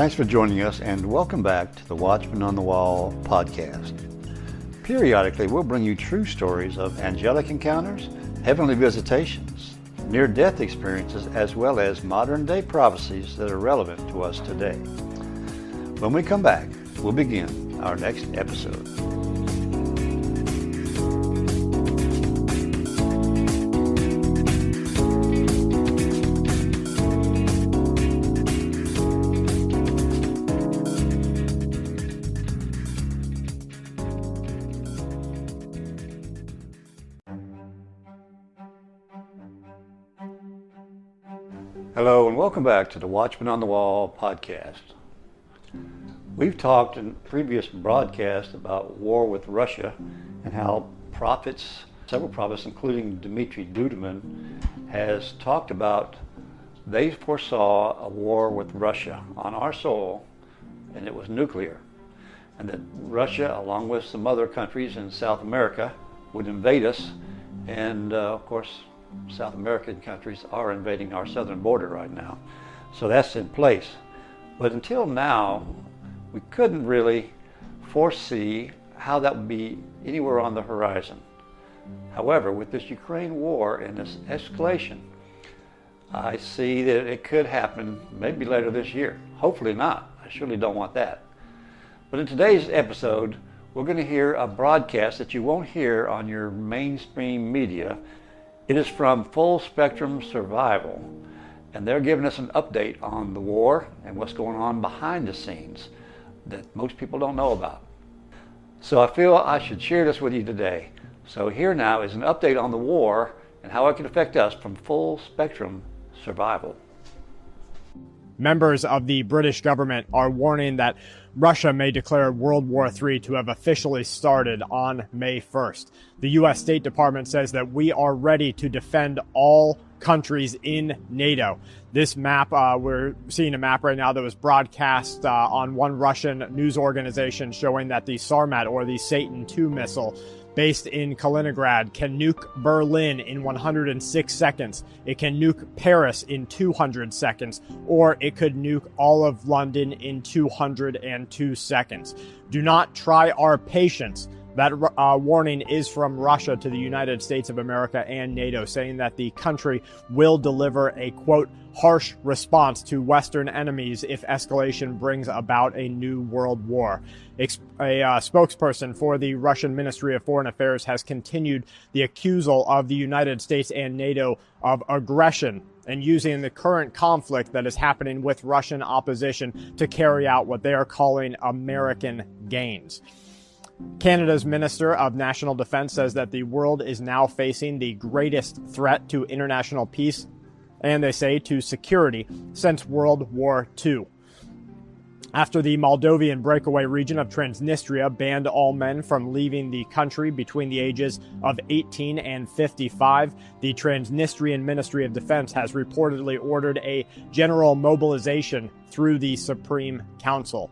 Thanks for joining us and welcome back to the Watchman on the Wall podcast. Periodically, we'll bring you true stories of angelic encounters, heavenly visitations, near-death experiences, as well as modern-day prophecies that are relevant to us today. When we come back, we'll begin our next episode. Hello and welcome back to the Watchman on the Wall podcast. We've talked in previous broadcasts about war with Russia and how several prophets, including Dmitri Duduman, has talked about they foresaw a war with Russia on our soil, and it was nuclear, and that Russia, along with some other countries in South America, would invade us, and of course South American countries are invading our southern border right now. So that's in place. But until now, we couldn't really foresee how that would be anywhere on the horizon. However, with this Ukraine war and this escalation, I see that it could happen maybe later this year. Hopefully not. I surely don't want that. But in today's episode, we're going to hear a broadcast that you won't hear on your mainstream media. It is from Full Spectrum Survival, and they're giving us an update on the war and what's going on behind the scenes that most people don't know about. So I feel I should share this with you today. So here now is an update on the war and how it can affect us from Full Spectrum Survival. Members of the British government are warning that Russia may declare World War III to have officially started on May 1st. The U.S. State Department says that we are ready to defend all countries in NATO. This map, we're seeing a map right now that was broadcast on one Russian news organization showing that the Sarmat, or the Satan II missile, based in Kaliningrad, can nuke Berlin in 106 seconds. It can nuke Paris in 200 seconds, or it could nuke all of London in 202 seconds. Do not try our patience. That warning is from Russia to the United States of America and NATO, saying that the country will deliver a, quote, harsh response to Western enemies if escalation brings about a new world war. A spokesperson for the Russian Ministry of Foreign Affairs has continued the accusal of the United States and NATO of aggression and using the current conflict that is happening with Russian opposition to carry out what they are calling American gains. Canada's Minister of National Defense says that the world is now facing the greatest threat to international peace, and they say to security, since World War II. After the Moldovan breakaway region of Transnistria banned all men from leaving the country between the ages of 18 and 55, the Transnistrian Ministry of Defense has reportedly ordered a general mobilization through the Supreme Council.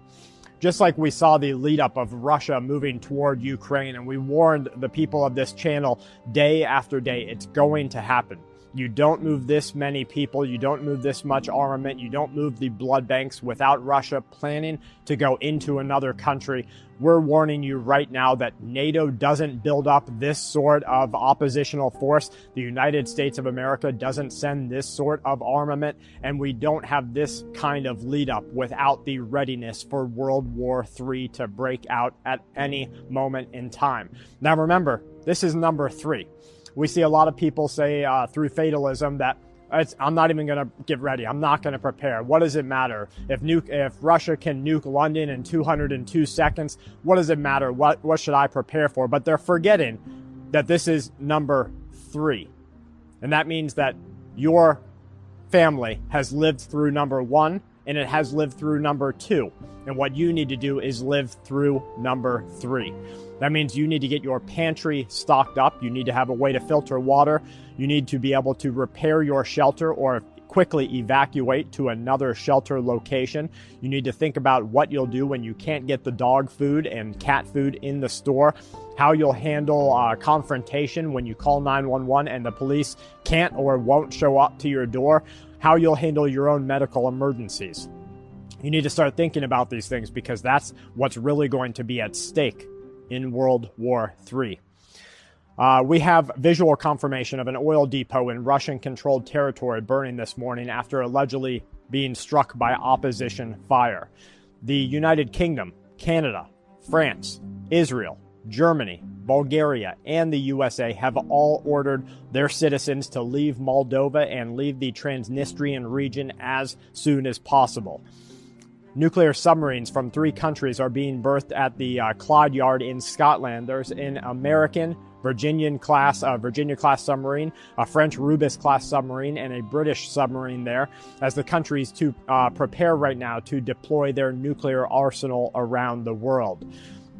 Just like we saw the lead up of Russia moving toward Ukraine, and we warned the people of this channel day after day, it's going to happen. You don't move this many people, you don't move this much armament, you don't move the blood banks without Russia planning to go into another country. We're warning you right now that NATO doesn't build up this sort of oppositional force. The United States of America doesn't send this sort of armament, and we don't have this kind of lead up without the readiness for World War III to break out at any moment in time. Now remember, this is number 3. We see a lot of people say through fatalism that I'm not even going to get ready. I'm not going to prepare. What does it matter? If Russia can nuke London in 202 seconds, what does it matter? What should I prepare for? But they're forgetting that this is number 3. And that means that your family has lived through number 1 and it has lived through number 2. And what you need to do is live through number 3. That means you need to get your pantry stocked up. You need to have a way to filter water. You need to be able to repair your shelter or quickly evacuate to another shelter location. You need to think about what you'll do when you can't get the dog food and cat food in the store, how you'll handle confrontation when you call 911 and the police can't or won't show up to your door, how you'll handle your own medical emergencies. You need to start thinking about these things because that's what's really going to be at stake in World War III. We have visual confirmation of an oil depot in Russian-controlled territory burning this morning after allegedly being struck by opposition fire. The United Kingdom, Canada, France, Israel, Germany, Bulgaria, and the USA have all ordered their citizens to leave Moldova and leave the Transnistrian region as soon as possible. Nuclear submarines from 3 countries are being berthed at the Clyde Yard in Scotland. There's an American Virginia-class submarine, a French Rubis-class submarine, and a British submarine there as the countries to prepare right now to deploy their nuclear arsenal around the world.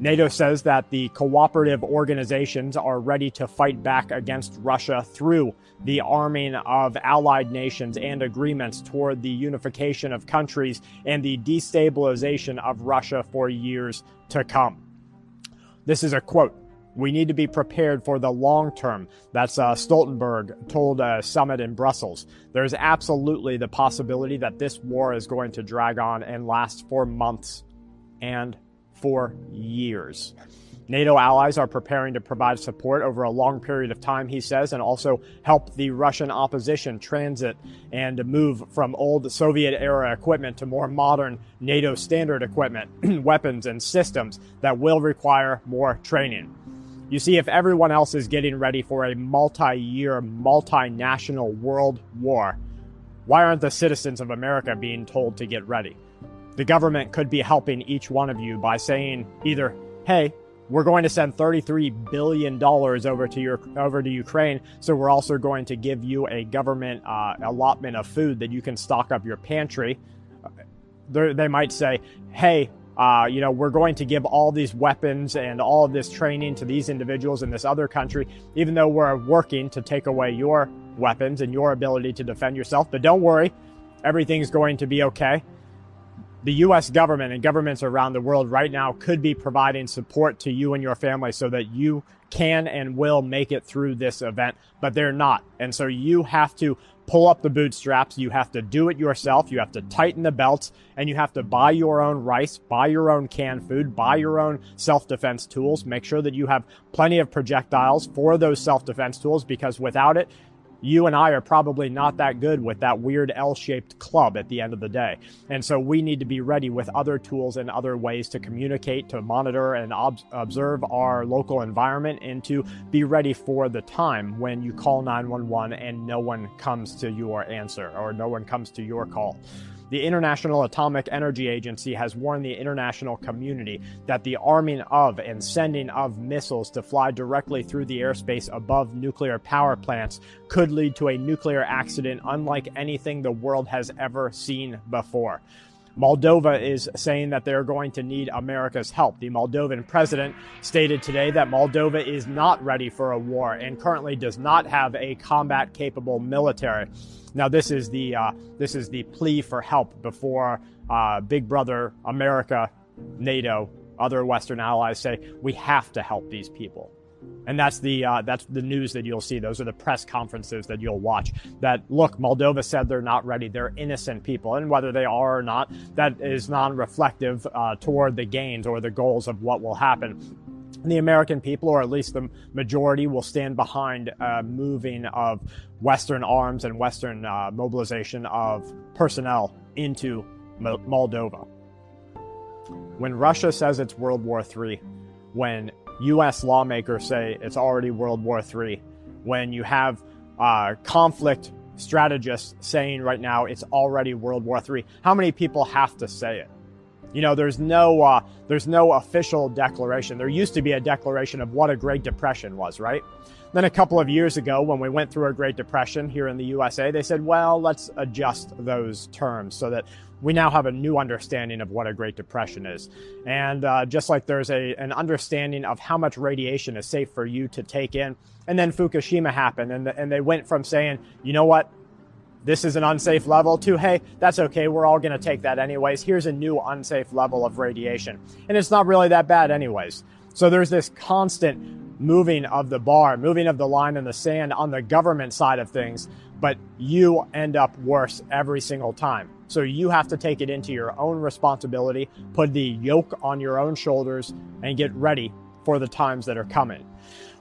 NATO says that the cooperative organizations are ready to fight back against Russia through the arming of allied nations and agreements toward the unification of countries and the destabilization of Russia for years to come. This is a quote. We need to be prepared for the long term. That's Stoltenberg told a summit in Brussels. There's absolutely the possibility that this war is going to drag on and last for months and for years. NATO allies are preparing to provide support over a long period of time, he says, and also help the Russian opposition transit and move from old Soviet-era equipment to more modern NATO standard equipment, weapons, and systems that will require more training. You see, if everyone else is getting ready for a multi-year, multinational world war, why aren't the citizens of America being told to get ready? The government could be helping each one of you by saying either, hey, we're going to send $33 billion over to Ukraine, so we're also going to give you a government allotment of food that you can stock up your pantry. They might say, hey, we're going to give all these weapons and all of this training to these individuals in this other country, even though we're working to take away your weapons and your ability to defend yourself. But don't worry, everything's going to be okay. The U.S. government and governments around the world right now could be providing support to you and your family so that you can and will make it through this event, but they're not. And so you have to pull up the bootstraps. You have to do it yourself. You have to tighten the belts, and you have to buy your own rice, buy your own canned food, buy your own self-defense tools. Make sure that you have plenty of projectiles for those self-defense tools, because without it, you and I are probably not that good with that weird L-shaped club at the end of the day. And so we need to be ready with other tools and other ways to communicate, to monitor and observe our local environment, and to be ready for the time when you call 911 and no one comes to your answer or no one comes to your call. The International Atomic Energy Agency has warned the international community that the arming of and sending of missiles to fly directly through the airspace above nuclear power plants could lead to a nuclear accident unlike anything the world has ever seen before. Moldova is saying that they're going to need America's help. The Moldovan president stated today that Moldova is not ready for a war and currently does not have a combat-capable military. Now, this is the plea for help before Big Brother, America, NATO, other Western allies say we have to help these people. And that's the news that you'll see. Those are the press conferences that you'll watch. That, look, Moldova said they're not ready. They're innocent people. And whether they are or not, that is non-reflective toward the gains or the goals of what will happen. The American people, or at least the majority, will stand behind moving of Western arms and Western mobilization of personnel into Moldova. When Russia says it's World War III, when U.S. lawmakers say it's already World War III, when you have conflict strategists saying right now it's already World War III, how many people have to say it? You know, there's no official declaration. There used to be a declaration of what a Great Depression was, right? Then a couple of years ago, when we went through a Great Depression here in the USA, they said, well, let's adjust those terms so that we now have a new understanding of what a Great Depression is. And just like there's an understanding of how much radiation is safe for you to take in. And then Fukushima happened, and they went from saying, you know what, this is an unsafe level, to, hey, that's okay, we're all going to take that anyways. Here's a new unsafe level of radiation. And it's not really that bad anyways. So there's this constant moving of the bar, moving of the line in the sand on the government side of things. but you end up worse every single time. So you have to take it into your own responsibility, put the yoke on your own shoulders, and get ready for the times that are coming.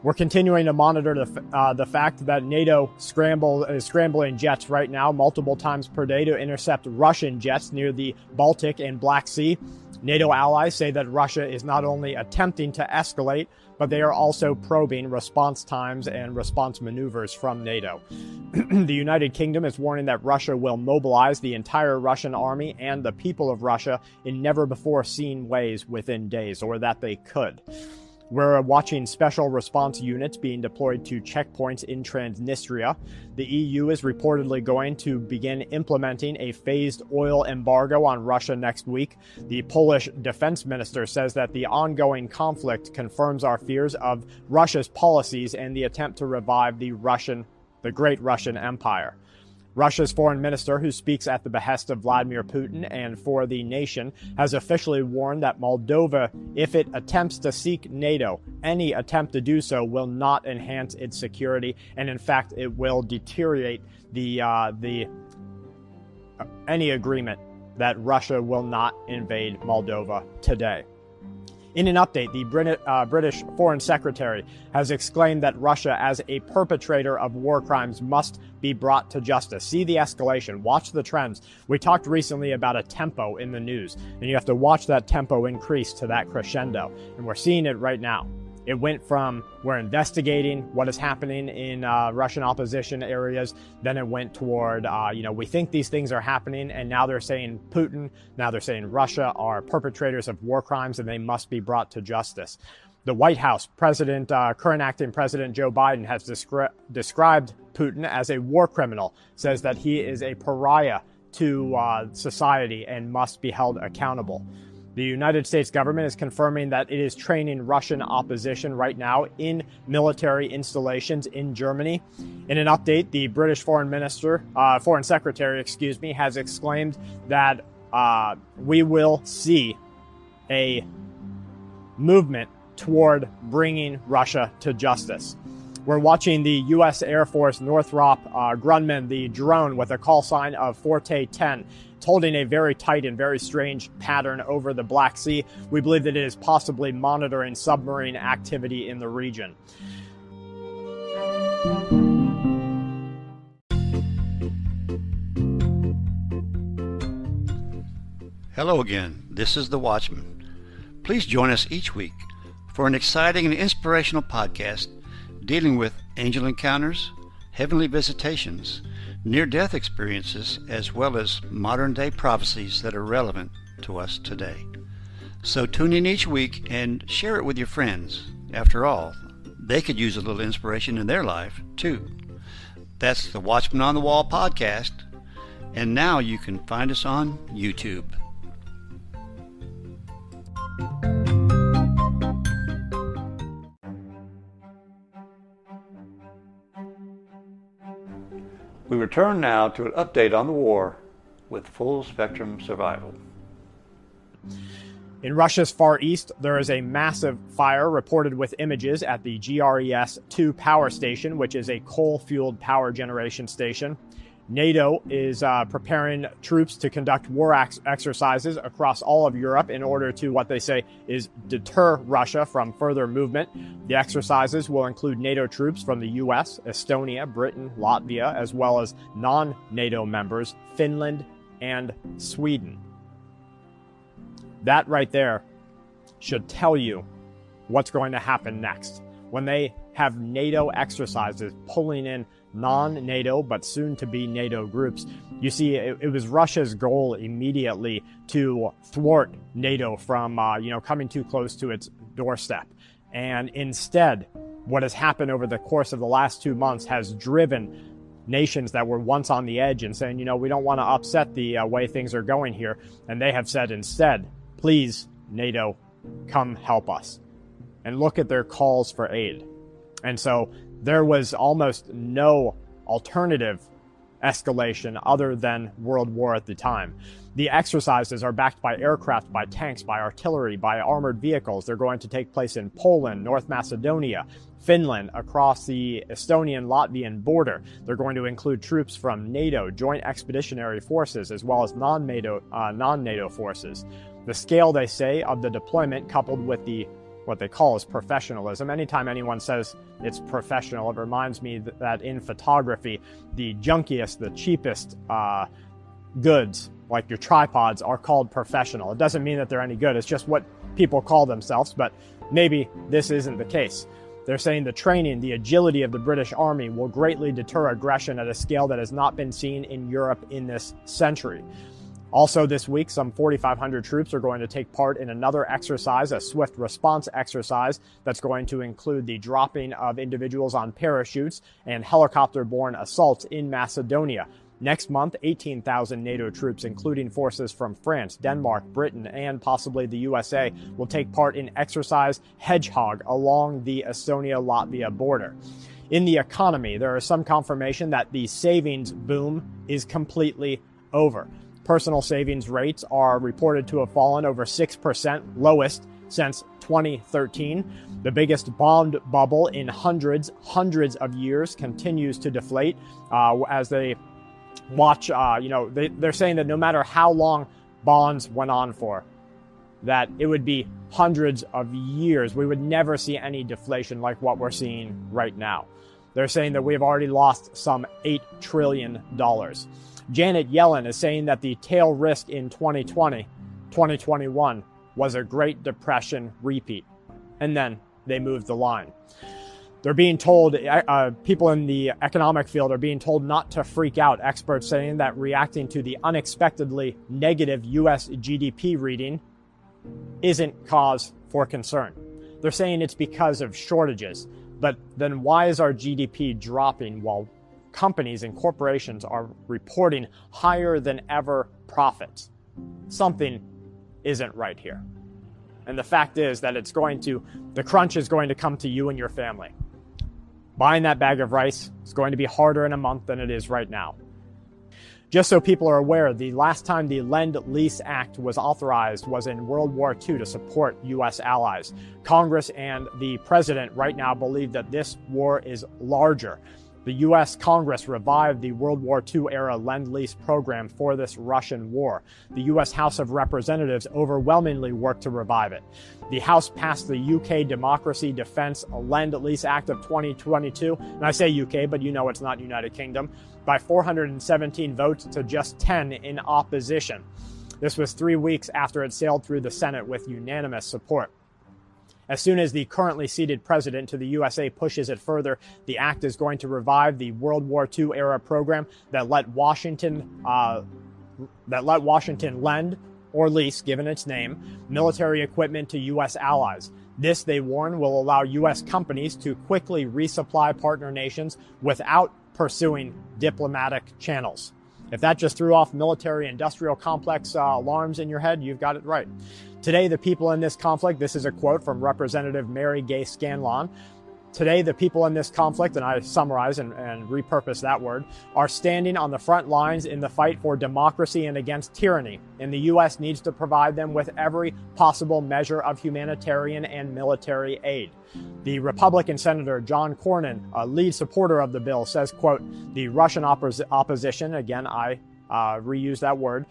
We're continuing to monitor the fact that NATO is scrambling jets right now multiple times per day to intercept Russian jets near the Baltic and Black Sea. NATO allies say that Russia is not only attempting to escalate, but they are also probing response times and response maneuvers from NATO. The United Kingdom is warning that Russia will mobilize the entire Russian army and the people of Russia in never-before-seen ways within days, or that they could. We're watching special response units being deployed to checkpoints in Transnistria. The EU is reportedly going to begin implementing a phased oil embargo on Russia next week. The Polish defense minister says that the ongoing conflict confirms our fears of Russia's policies and the attempt to revive the Great Russian Empire. Russia's foreign minister, who speaks at the behest of Vladimir Putin and for the nation, has officially warned that Moldova, if it attempts to seek NATO, any attempt to do so will not enhance its security, and in fact, it will deteriorate any agreement that Russia will not invade Moldova today. In an update, the British Foreign Secretary has exclaimed that Russia, as a perpetrator of war crimes, must be brought to justice. See the escalation. Watch the trends. We talked recently about a tempo in the news, and you have to watch that tempo increase to that crescendo, and we're seeing it right now. It went from we're investigating what is happening in Russian opposition areas, then it went toward, we think these things are happening, and now they're saying Putin, now they're saying Russia are perpetrators of war crimes and they must be brought to justice. The White House, current acting President Joe Biden has described Putin as a war criminal, says that he is a pariah to society and must be held accountable. The United States government is confirming that it is training Russian opposition right now in military installations in Germany. In an update, the British Foreign Secretary, has exclaimed that we will see a movement toward bringing Russia to justice. We're watching the U.S. Air Force Northrop Grumman, the drone with a call sign of Forte 10. It's holding a very tight and very strange pattern over the Black Sea. We believe that it is possibly monitoring submarine activity in the region. Hello again, this is the Watchman. Please join us each week for an exciting and inspirational podcast dealing with angel encounters, heavenly visitations, near-death experiences, as well as modern-day prophecies that are relevant to us today. So tune in each week and share it with your friends. After all, they could use a little inspiration in their life, too. That's the Watchman on the Wall podcast, and now you can find us on YouTube. We return now to an update on the war with Full Spectrum Survival. In Russia's Far East, there is a massive fire reported with images at the GRES-2 power station, which is a coal-fueled power generation station. NATO is preparing troops to conduct war exercises across all of Europe in order to, what they say, is deter Russia from further movement. The exercises will include NATO troops from the US, Estonia, Britain, Latvia, as well as non-NATO members, Finland and Sweden. That right there should tell you what's going to happen next. When they have NATO exercises pulling in non-NATO but soon-to-be NATO groups, you see it was Russia's goal immediately to thwart NATO from coming too close to its doorstep. And instead, what has happened over the course of the last 2 months has driven nations that were once on the edge and saying, we don't want to upset the way things are going here. And they have said instead, please, NATO, come help us. And look at their calls for aid. And so there was almost no alternative escalation other than World War at the time. The exercises are backed by aircraft, by tanks, by artillery, by armored vehicles. They're going to take place in Poland, North Macedonia, Finland, across the Estonian-Latvian border. They're going to include troops from NATO, Joint Expeditionary Forces, as well as non-NATO forces. The scale, they say, of the deployment, coupled with what they call is professionalism. Anytime anyone says it's professional, it reminds me that in photography, the junkiest, the cheapest goods, like your tripods, are called professional. It doesn't mean that they're any good. It's just what people call themselves, but maybe this isn't the case. They're saying the training, the agility of the British Army will greatly deter aggression at a scale that has not been seen in Europe in this century. Also this week, some 4,500 troops are going to take part in another exercise, a swift response exercise that's going to include the dropping of individuals on parachutes and helicopter-borne assaults in Macedonia. Next month, 18,000 NATO troops, including forces from France, Denmark, Britain, and possibly the USA, will take part in Exercise Hedgehog along the Estonia-Latvia border. In the economy, there is some confirmation that the savings boom is completely over. Personal savings rates are reported to have fallen over 6%, lowest since 2013. The biggest bond bubble in hundreds of years continues to deflate as they watch, they're saying that no matter how long bonds went on for, that it would be hundreds of years. We would never see any deflation like what we're seeing right now. They're saying that we've already lost some $8 trillion. Janet Yellen is saying that the tail risk in 2021 was a Great Depression repeat. And then they moved the line. They're being told, people in the economic field are being told not to freak out. Experts saying that reacting to the unexpectedly negative U.S. GDP reading isn't cause for concern. They're saying it's because of shortages. But then why is our GDP dropping while companies and corporations are reporting higher than ever profits? Something isn't right here. And the fact is that the crunch is going to come to you and your family. Buying that bag of rice is going to be harder in a month than it is right now. Just so people are aware, the last time the Lend-Lease Act was authorized was in World War II to support U.S. allies. Congress and the president right now believe that this war is larger. The U.S. Congress revived the World War II-era Lend-Lease program for this Russian war. The U.S. House of Representatives overwhelmingly worked to revive it. The House passed the UK Democracy Defence Lend-Lease Act of 2022, and I say UK, but you know it's not United Kingdom, by 417 votes to just 10 in opposition. This was 3 weeks after it sailed through the Senate with unanimous support. As soon as the currently seated president to the USA pushes it further, the act is going to revive the World War II-era program that let Washington lend, or lease, given its name, military equipment to U.S. allies. This, they warn, will allow U.S. companies to quickly resupply partner nations without pursuing diplomatic channels. If that just threw off military-industrial complex alarms in your head, you've got it right. Today, the people in this conflict, this is a quote from Representative Mary Gay Scanlon. Today, the people in this conflict, and I summarize and repurpose that word, are standing on the front lines in the fight for democracy and against tyranny, and the U.S. needs to provide them with every possible measure of humanitarian and military aid. The Republican Senator John Cornyn, a lead supporter of the bill, says, quote, the Russian opposition, again, I reuse that word,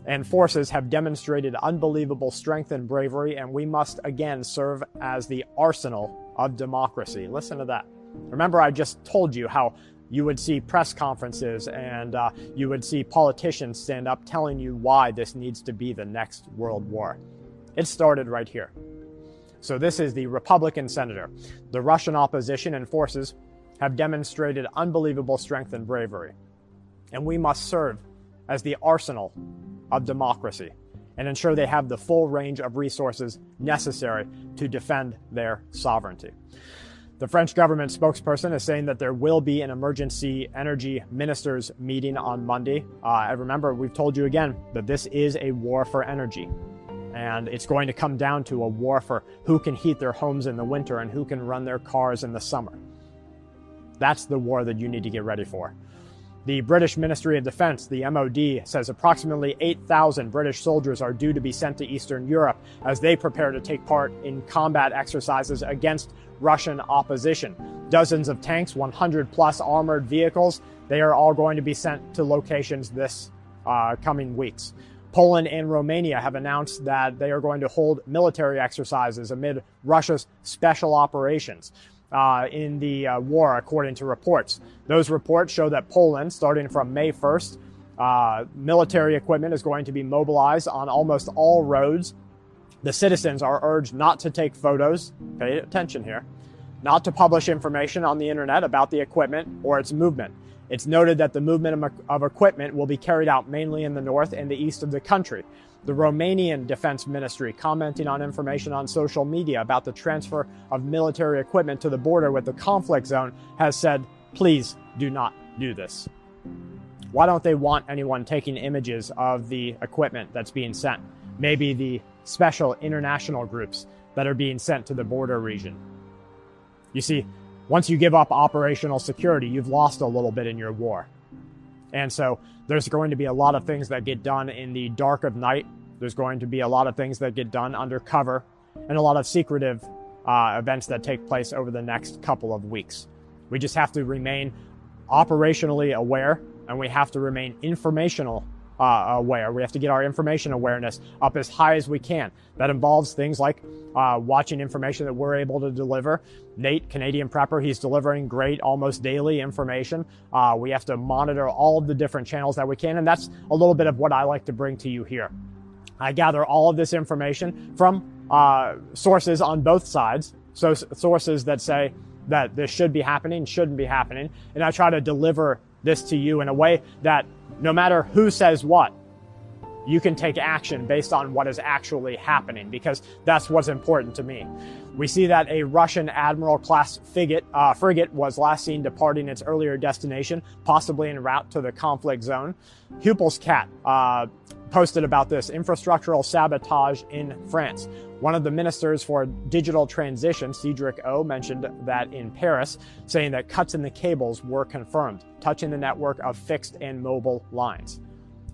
and forces have demonstrated unbelievable strength and bravery, and we must again serve as the arsenal of democracy. Listen to that. Remember, I just told you how you would see press conferences and you would see politicians stand up telling you why this needs to be the next world war. It started right here. So this is the Republican senator. The Russian opposition and forces have demonstrated unbelievable strength and bravery, and we must serve as the arsenal of democracy and ensure they have the full range of resources necessary to defend their sovereignty. The French government spokesperson is saying that there will be an emergency energy ministers meeting on Monday. I remember we've told you again that this is a war for energy, and it's going to come down to a war for who can heat their homes in the winter and who can run their cars in the summer. That's the war that you need to get ready for. The British Ministry of Defence, the MOD, says approximately 8,000 British soldiers are due to be sent to Eastern Europe as they prepare to take part in combat exercises against Russian opposition. Dozens of tanks, 100 plus armored vehicles, they are all going to be sent to locations this coming weeks. Poland and Romania have announced that they are going to hold military exercises amid Russia's special operations in the war, according to reports. Those reports show that Poland, starting from May 1st, military equipment is going to be mobilized on almost all roads. The citizens are urged not to take photos, pay attention here, not to publish information on the internet about the equipment or its movement. It's noted that the movement of equipment will be carried out mainly in the north and the east of the country. The Romanian Defense Ministry, commenting on information on social media about the transfer of military equipment to the border with the conflict zone, has said, please do not do this. Why don't they want anyone taking images of the equipment that's being sent? Maybe the special international groups that are being sent to the border region. You see, once you give up operational security, you've lost a little bit in your war. And so there's going to be a lot of things that get done in the dark of night. There's going to be a lot of things that get done under cover, and a lot of secretive events that take place over the next couple of weeks. We just have to remain operationally aware, and we have to remain informational aware. We have to get our information awareness up as high as we can. That involves things like watching information that we're able to deliver. Nate, Canadian Prepper, he's delivering great, almost daily information. We have to monitor all of the different channels that we can, and that's a little bit of what I like to bring to you here. I gather all of this information from sources on both sides, so sources that say that this should be happening, shouldn't be happening, and I try to deliver this to you in a way that no matter who says what, you can take action based on what is actually happening, because that's what's important to me. We see that a Russian Admiral-class frigate was last seen departing its earlier destination, possibly en route to the conflict zone. Hupel's Cat posted about this infrastructural sabotage in France. One of the ministers for digital transition, Cedric O, mentioned that in Paris, saying that cuts in the cables were confirmed, touching the network of fixed and mobile lines.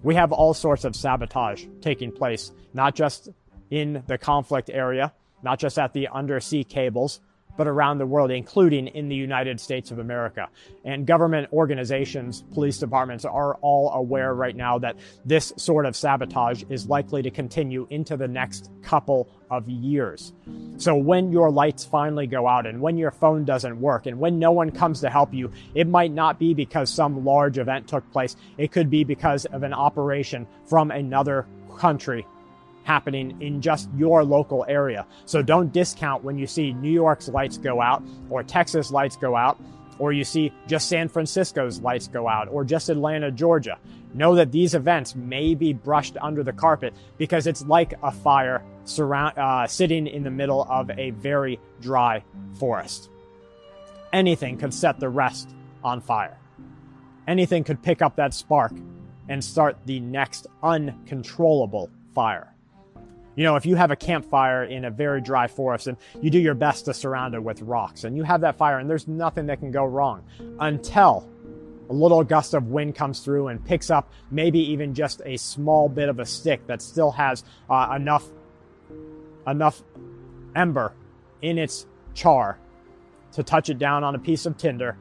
We have all sorts of sabotage taking place, not just in the conflict area, not just at the undersea cables, but around the world, including in the United States of America. And government organizations, police departments are all aware right now that this sort of sabotage is likely to continue into the next couple of years. So when your lights finally go out, and when your phone doesn't work, and when no one comes to help you, it might not be because some large event took place. It could be because of an operation from another country happening in just your local area. So don't discount when you see New York's lights go out, or Texas lights go out, or you see just San Francisco's lights go out, or just Atlanta, Georgia. Know that these events may be brushed under the carpet because it's like a fire sitting in the middle of a very dry forest. Anything could set the rest on fire. Anything could pick up that spark and start the next uncontrollable fire. You know, if you have a campfire in a very dry forest and you do your best to surround it with rocks, and you have that fire and there's nothing that can go wrong until a little gust of wind comes through and picks up maybe even just a small bit of a stick that still has enough ember in its char to touch it down on a piece of tinder.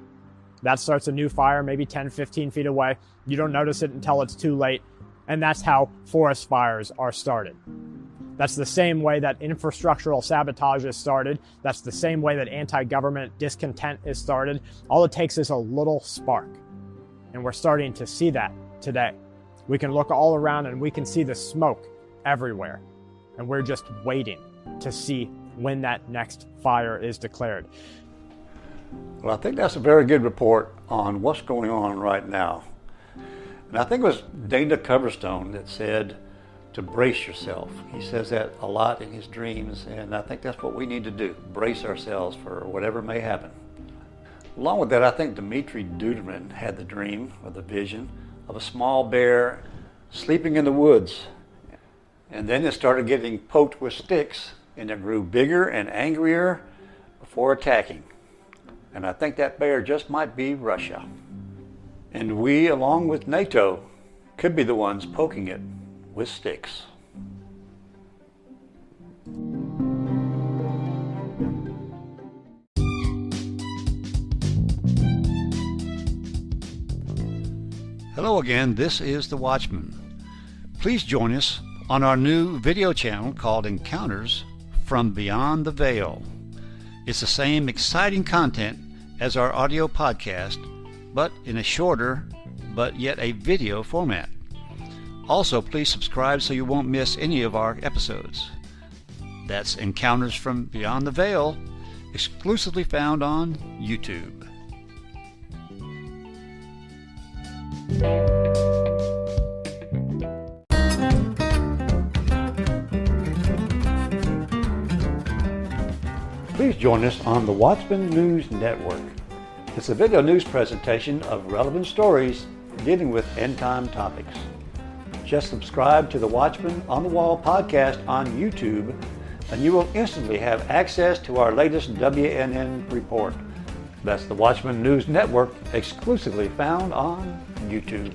That starts a new fire, maybe 10, 15 feet away. You don't notice it until it's too late. And that's how forest fires are started. That's the same way that infrastructural sabotage is started. That's the same way that anti-government discontent is started. All it takes is a little spark. And we're starting to see that today. We can look all around and we can see the smoke everywhere. And we're just waiting to see when that next fire is declared. Well, I think that's a very good report on what's going on right now. And I think it was Dana Coverstone that said to brace yourself. He says that a lot in his dreams, and I think that's what we need to do, brace ourselves for whatever may happen. Along with that, I think Dmitri Duderman had the dream or the vision of a small bear sleeping in the woods. And then it started getting poked with sticks, and it grew bigger and angrier before attacking. And I think that bear just might be Russia. And we, along with NATO, could be the ones poking it with sticks. Hello again, this is the Watchman. Please join us on our new video channel called Encounters from Beyond the Veil. It's the same exciting content as our audio podcast, but in a shorter, but yet a video format. Also, please subscribe so you won't miss any of our episodes. That's Encounters from Beyond the Veil, exclusively found on YouTube. Please join us on the Watchman News Network. It's a video news presentation of relevant stories dealing with end-time topics. Just subscribe to the Watchman on the Wall podcast on YouTube, and you will instantly have access to our latest WNN report. That's the Watchman News Network, exclusively found on YouTube.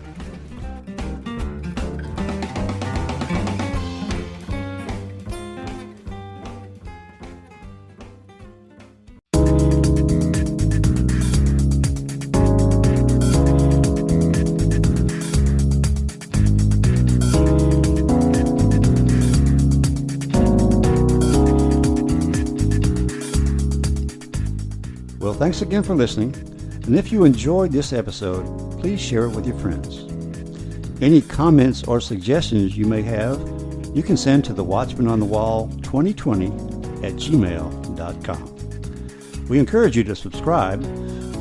Well, thanks again for listening, and if you enjoyed this episode, please share it with your friends. Any comments or suggestions you may have, you can send to the Watchman on the Wall 2020 at gmail.com. We encourage you to subscribe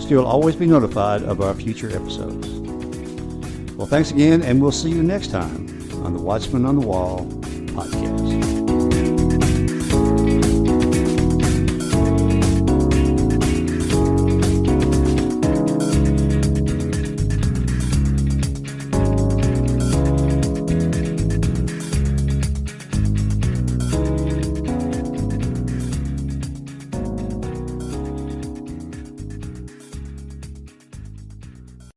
so you'll always be notified of our future episodes. Well, thanks again, and we'll see you next time on the Watchman on the Wall podcast.